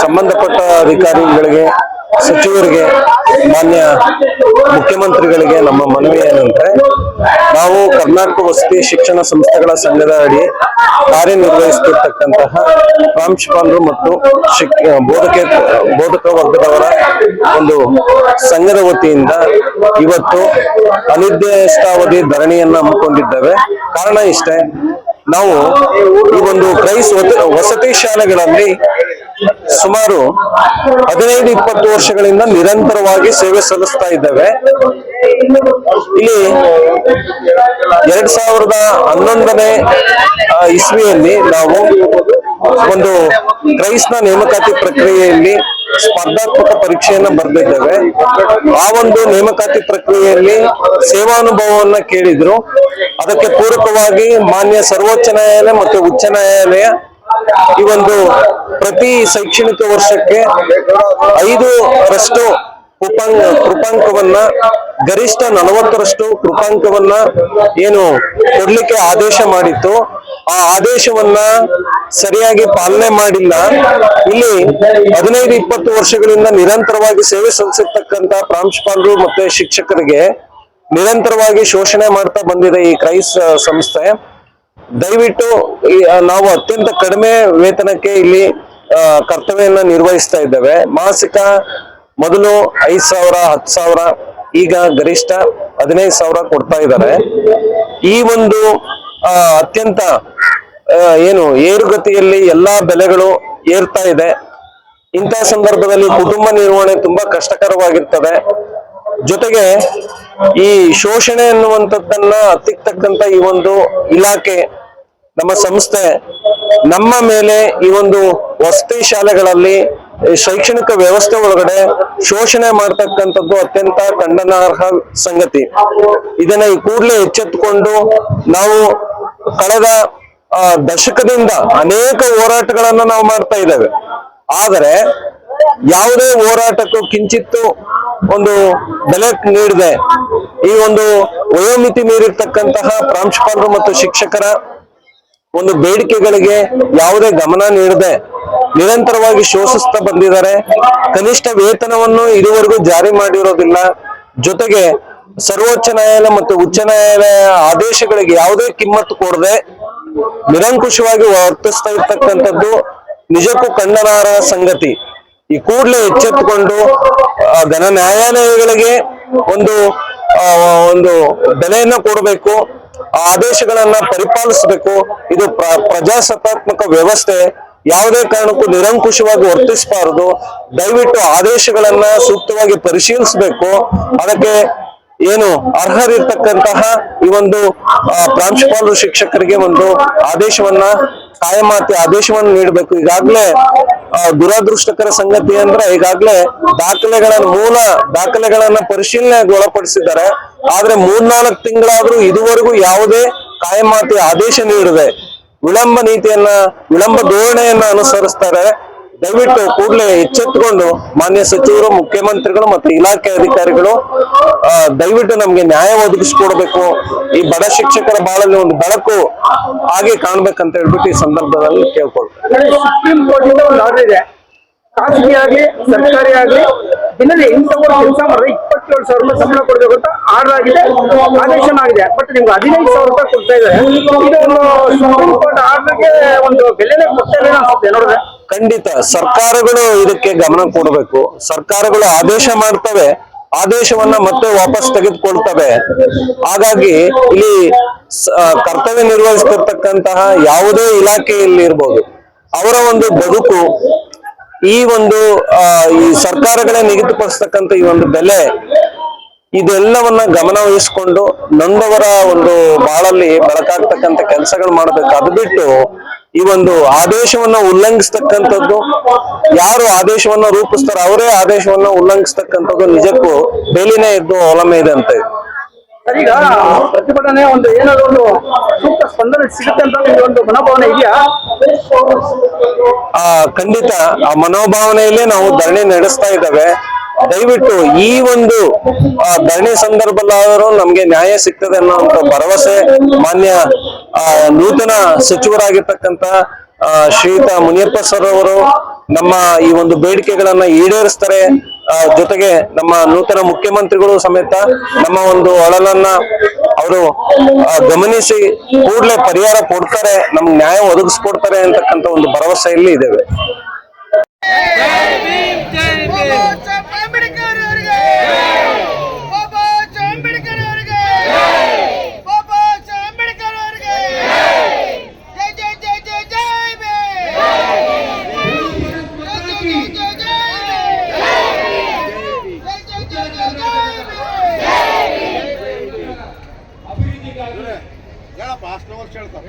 ಸಂಬಂಧಪಟ್ಟ ಅಧಿಕಾರಿಗಳಿಗೆ, ಸಚಿವರಿಗೆ, ಮಾನ್ಯ ಮುಖ್ಯಮಂತ್ರಿಗಳಿಗೆ ನಮ್ಮ ಮನವಿ ಏನಂದ್ರೆ, ನಾವು ಕರ್ನಾಟಕ ವಸತಿ ಶಿಕ್ಷಣ ಸಂಸ್ಥೆಗಳ ಸಂಘದ ಅಡಿ ಕಾರ್ಯನಿರ್ವಹಿಸುತ್ತಿರ್ತಕ್ಕಂತಹ ಪ್ರಾಂಶುಪಾಲರು ಮತ್ತು ಬೋಧಕ ವರ್ಗದವರ ಒಂದು ಸಂಘದ ವತಿಯಿಂದ ಇವತ್ತು ಅನಿರ್ದಿಷ್ಟಾವಧಿ ಧರಣಿಯನ್ನ ಹಮ್ಮಿಕೊಂಡಿದ್ದೇವೆ. ಕಾರಣ ಇಷ್ಟೇ, ನಾವು ಈ ಒಂದು ವಸತಿ ಶಾಲೆಗಳಲ್ಲಿ ಸುಮಾರು 15-20 ವರ್ಷಗಳಿಂದ ನಿರಂತರವಾಗಿ ಸೇವೆ ಸಲ್ಲಿಸ್ತಾ ಇದ್ದೇವೆ. ಇಲ್ಲಿ 2011ನೇ ಇಸ್ವಿಯಲ್ಲಿ ನಾವು ಒಂದು ಕ್ರೈಸ್ತ ನೇಮಕಾತಿ ಪ್ರಕ್ರಿಯೆಯಲ್ಲಿ ಸ್ಪರ್ಧಾತ್ಮಕ ಪರೀಕ್ಷೆಯನ್ನ ಬರೆದಿದ್ದೇವೆ. ಆ ಒಂದು ನೇಮಕಾತಿ ಪ್ರಕ್ರಿಯೆಯಲ್ಲಿ ಸೇವಾನುಭವವನ್ನ ಕೇಳಿದ್ರು. ಅದಕ್ಕೆ ಪೂರಕವಾಗಿ ಮಾನ್ಯ ಸರ್ವೋಚ್ಚ ನ್ಯಾಯಾಲಯ ಮತ್ತು ಉಚ್ಚ ನ್ಯಾಯಾಲಯ ಈ ಒಂದು ಪ್ರತಿ ಶೈಕ್ಷಣಿಕ ವರ್ಷಕ್ಕೆ 5% ಕೃಪಾಂಕವನ್ನ, ಗರಿಷ್ಠ 40% ಕೃಪಾಂಕವನ್ನ ಏನು ಕೊಡ್ಲಿಕ್ಕೆ ಆದೇಶ ಮಾಡಿತ್ತು. ಆ ಆದೇಶವನ್ನ ಸರಿಯಾಗಿ ಪಾಲನೆ ಮಾಡಿಲ್ಲ. ಇಲ್ಲಿ 15-20 ವರ್ಷಗಳಿಂದ ನಿರಂತರವಾಗಿ ಸೇವೆ ಸಲ್ಲಿಸಿರ್ತಕ್ಕಂತ ಪ್ರಾಂಶುಪಾಲರು ಮತ್ತೆ ಶಿಕ್ಷಕರಿಗೆ ನಿರಂತರವಾಗಿ ಶೋಷಣೆ ಮಾಡ್ತಾ ಬಂದಿದೆ ಈ ಕ್ರೈಸ್ ಸಂಸ್ಥೆ. ದಯವಿಟ್ಟು ನಾವು ಅತ್ಯಂತ ಕಡಿಮೆ ವೇತನಕ್ಕೆ ಇಲ್ಲಿ ಕರ್ತವ್ಯವನ್ನ ನಿರ್ವಹಿಸ್ತಾ ಇದ್ದೇವೆ. ಮಾಸಿಕ ಮೊದಲು 5,000, 10,000, ಈಗ ಗರಿಷ್ಠ 15,000 ಕೊಡ್ತಾ ಇದ್ದಾರೆ. ಈ ಒಂದು ಅತ್ಯಂತ ಏರುಗತಿಯಲ್ಲಿ ಎಲ್ಲಾ ಬೆಲೆಗಳು ಏರ್ತಾ ಇದೆ. ಇಂತಹ ಸಂದರ್ಭದಲ್ಲಿ ಕುಟುಂಬ ನಿರ್ವಹಣೆ ತುಂಬಾ ಕಷ್ಟಕರವಾಗಿರ್ತದೆ. ಜೊತೆಗೆ ಈ ಶೋಷಣೆ ಅನ್ನುವಂಥದ್ದನ್ನ ಹತ್ತಿಕ್ಕತಕ್ಕಂತ ಈ ಒಂದು ಇಲಾಖೆ, ನಮ್ಮ ಸಂಸ್ಥೆ ನಮ್ಮ ಮೇಲೆ ಈ ಒಂದು ವಸತಿ ಶಾಲೆಗಳಲ್ಲಿ ಶೈಕ್ಷಣಿಕ ವ್ಯವಸ್ಥೆ ಒಳಗಡೆ ಶೋಷಣೆ ಮಾಡ್ತಕ್ಕಂಥದ್ದು ಅತ್ಯಂತ ಖಂಡನಾರ್ಹ ಸಂಗತಿ. ಇದನ್ನ ಈ ಕೂಡಲೇ ಎಚ್ಚೆತ್ತುಕೊಂಡು ನಾವು ಕಳೆದ ದಶಕದಿಂದ ಅನೇಕ ಹೋರಾಟಗಳನ್ನ ನಾವು ಮಾಡ್ತಾ ಇದ್ದೇವೆ. ಆದರೆ ಯಾವುದೇ ಹೋರಾಟಕ್ಕೂ ಕಿಂಚಿತ್ತು ಒಂದು ಬೆಲೆ ನೀಡದೆ, ಈ ಒಂದು ವಯೋಮಿತಿ ಮೀರಿರ್ತಕ್ಕಂತಹ ಪ್ರಾಂಶುಪಾಲರು ಮತ್ತು ಶಿಕ್ಷಕರ ಒಂದು ಬೇಡಿಕೆಗಳಿಗೆ ಯಾವುದೇ ಗಮನ ನೀಡದೆ ನಿರಂತರವಾಗಿ ಶೋಷಿಸ್ತಾ ಬಂದಿದ್ದಾರೆ. ಕನಿಷ್ಠ ವೇತನವನ್ನು ಇದುವರೆಗೂ ಜಾರಿ ಮಾಡಿರೋದಿಲ್ಲ. ಜೊತೆಗೆ ಸರ್ವೋಚ್ಚ ನ್ಯಾಯಾಲಯ ಮತ್ತು ಉಚ್ಚ ನ್ಯಾಯಾಲಯ ಆದೇಶಗಳಿಗೆ ಯಾವುದೇ ಕಿಮ್ಮತ್ತು ಕೊಡದೆ ನಿರಂಕುಶವಾಗಿ ವರ್ತಿಸ್ತಾ ಇರ್ತಕ್ಕಂಥದ್ದು ನಿಜಕ್ಕೂ ಖಂಡನಾರ್ಹ ಸಂಗತಿ. ಈ ಕೂಡಲೇ ಎಚ್ಚೆತ್ತುಕೊಂಡು ಘನ ನ್ಯಾಯಾಲಯಗಳಿಗೆ ಒಂದು ಬೆಲೆಯನ್ನ ಕೊಡಬೇಕು, ಆದೇಶಗಳನ್ನ ಪರಿಪಾಲಿಸಬೇಕು. ಇದು ಪ್ರಜಾಸತ್ತಾತ್ಮಕ ವ್ಯವಸ್ಥೆ. ಯಾವುದೇ ಕಾರಣಕ್ಕೂ ನಿರಂಕುಶವಾಗಿ ವರ್ತಿಸಬಾರದು. ದಯವಿಟ್ಟು ಆದೇಶಗಳನ್ನ ಸೂಕ್ತವಾಗಿ ಪರಿಶೀಲಿಸಬೇಕು. ಅದಕ್ಕೆ ಅರ್ಹರಿರ್ತಕ್ಕಂತಹ ಈ ಒಂದು ಪ್ರಾಂಶುಪಾಲರು ಶಿಕ್ಷಕರಿಗೆ ಒಂದು ಆದೇಶವನ್ನ ಕಾಯಮಾತಿ ಆದೇಶವನ್ನು ನೀಡಬೇಕು. ಈಗಾಗಲೇ ದುರದೃಷ್ಟಕರ ಸಂಗತಿ ಅಂದ್ರೆ ಈಗಾಗಲೇ ಮೂಲ ದಾಖಲೆಗಳನ್ನ ಪರಿಶೀಲನೆಗೆ ಒಳಪಡಿಸಿದ್ದಾರೆ. ಆದ್ರೆ 3-4 ತಿಂಗಳಾದ್ರೂ ಇದುವರೆಗೂ ಯಾವುದೇ ಕಾಯಮಾತಿ ಆದೇಶ ನೀಡದೆ ವಿಳಂಬ ಧೋರಣೆಯನ್ನ ಅನುಸರಿಸ್ತಾರೆ. ದಯವಿಟ್ಟು ಕೂಡಲೇ ಎಚ್ಚೆತ್ತುಕೊಂಡು ಮಾನ್ಯ ಸಚಿವರು, ಮುಖ್ಯಮಂತ್ರಿಗಳು ಮತ್ತು ಇಲಾಖೆ ಅಧಿಕಾರಿಗಳು ದಯವಿಟ್ಟು ನಮ್ಗೆ ನ್ಯಾಯ ಒದಗಿಸ್ಕೊಡ್ಬೇಕು. ಈ ಬಡ ಶಿಕ್ಷಕರ ಬಾಳಲ್ಲಿ ಒಂದು ಬೆಳಕು ಹಾಗೆ ಕಾಣ್ಬೇಕಂತ ಹೇಳ್ಬಿಟ್ಟು ಈ ಸಂದರ್ಭದಲ್ಲಿ ಕೇಳ್ಕೊಳ್ತೇವೆ. ಸುಪ್ರೀಂ ಕೋರ್ಟ್ ಇಂದ ಒಂದು ಆರ್ಡರ್ ಇದೆ, ಖಾಸಗಿ ಆಗ್ಲಿ ಸರ್ಕಾರಿ ಆಗ್ಲಿ ದಿನದಲ್ಲಿ 8 ಕೆಲಸ ಮಾಡಿದ್ರೆ 27,000 ರೂಪಾಯಿ ಸಂಬಳ ಕೊಡ್ಬೇಕು ಅಂತ ಆರ್ಡರ್ ಆಗಿದೆ, ಆದೇಶನ ಆಗಿದೆ. ಬಟ್ ನಿಮ್ಗೆ 15,000 ರೂಪಾಯಿ ಕೊಡ್ತಾ ಇದ್ದಾರೆ. ಇದು ಸುಪ್ರೀಂ ಕೋರ್ಟ್ ಆರ್ಡರ್ಗೆ ಒಂದು ಬೆಲೆನೇ ಕೊಡ್ತಾ ಇಲ್ಲ ಅನ್ಸುತ್ತೆ ನೋಡಿದ್ರೆ. ಖಂಡಿತ ಸರ್ಕಾರಗಳು ಇದಕ್ಕೆ ಗಮನ ಕೊಡಬೇಕು. ಸರ್ಕಾರಗಳು ಆದೇಶ ಮಾಡ್ತವೆ, ಆದೇಶವನ್ನ ಮತ್ತೆ ವಾಪಸ್ ತೆಗೆದುಕೊಳ್ತವೆ. ಹಾಗಾಗಿ ಇಲ್ಲಿ ಕರ್ತವ್ಯ ನಿರ್ವಹಿಸ್ತಿರ್ತಕ್ಕಂತಹ ಯಾವುದೇ ಇಲಾಖೆಯಲ್ಲಿ ಇರ್ಬೋದು, ಅವರ ಒಂದು ಬದುಕು ಈ ಸರ್ಕಾರಗಳೇ ನಿಗದಿಪಡಿಸ್ತಕ್ಕಂಥ ಈ ಒಂದು ಬೆಲೆ, ಇದೆಲ್ಲವನ್ನ ಗಮನ ವಹಿಸಿಕೊಂಡು ನೊಂದವರ ಒಂದು ಬಾಳಲ್ಲಿ ಬೆಳಕಾಗ್ತಕ್ಕಂಥ ಕೆಲಸಗಳು ಮಾಡ್ಬೇಕು. ಅದು ಬಿಟ್ಟು ಈ ಒಂದು ಆದೇಶವನ್ನ ಉಲ್ಲಂಘಿಸ್ತಕ್ಕಂಥದ್ದು, ಯಾರು ಆದೇಶವನ್ನ ರೂಪಿಸ್ತಾರ ಅವರೇ ಆದೇಶವನ್ನ ಉಲ್ಲಂಘಿಸ್ತಕ್ಕಂಥದ್ದು ನಿಜಕ್ಕೂ ಬೇಲಿನೇ ಇದ್ದು ಅವಲಂಬನೆ ಇದೆ ಅಂತ. ಈಗ ಪ್ರತಿಭಟನೆ ಏನಾದ್ರು ಒಂದು ಸೂಕ್ತ ಸ್ಪಂದನೆ ಸಿಗುತ್ತೆ ಅಂತ ಒಂದು ಮನೋಭಾವನೆ ಇದೆಯಾ? ಖಂಡಿತ ಆ ಮನೋಭಾವನೆಯಲ್ಲೇ ನಾವು ಧರಣಿ ನಡೆಸ್ತಾ ಇದ್ದೇವೆ. ದಯವಿಟ್ಟು ಈ ಒಂದು ಧರಣಿ ಸಂದರ್ಭದಲ್ಲಾದರೂ ನಮ್ಗೆ ನ್ಯಾಯ ಸಿಗ್ತದೆ ಅನ್ನೋಂಥ ಭರವಸೆ ಮಾನ್ಯ ನೂತನ ಸಚಿವರಾಗಿರ್ತಕ್ಕಂಥ ಶ್ರೀಯುತ ಮುನಿಯಪ್ಪ ಸರ್ ಅವರು ನಮ್ಮ ಈ ಒಂದು ಬೇಡಿಕೆಗಳನ್ನ ಈಡೇರಿಸ್ತಾರೆ. ಜೊತೆಗೆ ನಮ್ಮ ನೂತನ ಮುಖ್ಯಮಂತ್ರಿಗಳು ಸಮೇತ ನಮ್ಮ ಒಂದು ಅಳಲನ್ನ ಅವರು ಗಮನಿಸಿ ಕೂಡಲೇ ಪರಿಹಾರ ಕೊಡ್ತಾರೆ, ನಮ್ಗೆ ನ್ಯಾಯ ಒದಗಿಸ್ಕೊಡ್ತಾರೆ ಅಂತಕ್ಕಂಥ ಒಂದು ಭರವಸೆಯಲ್ಲಿ ಇದ್ದೇವೆ. ಹೇಳಪ್ಪ ಅಷ್ಟು ವರ್ಷ ಹೇಳ್ತಾರೆ.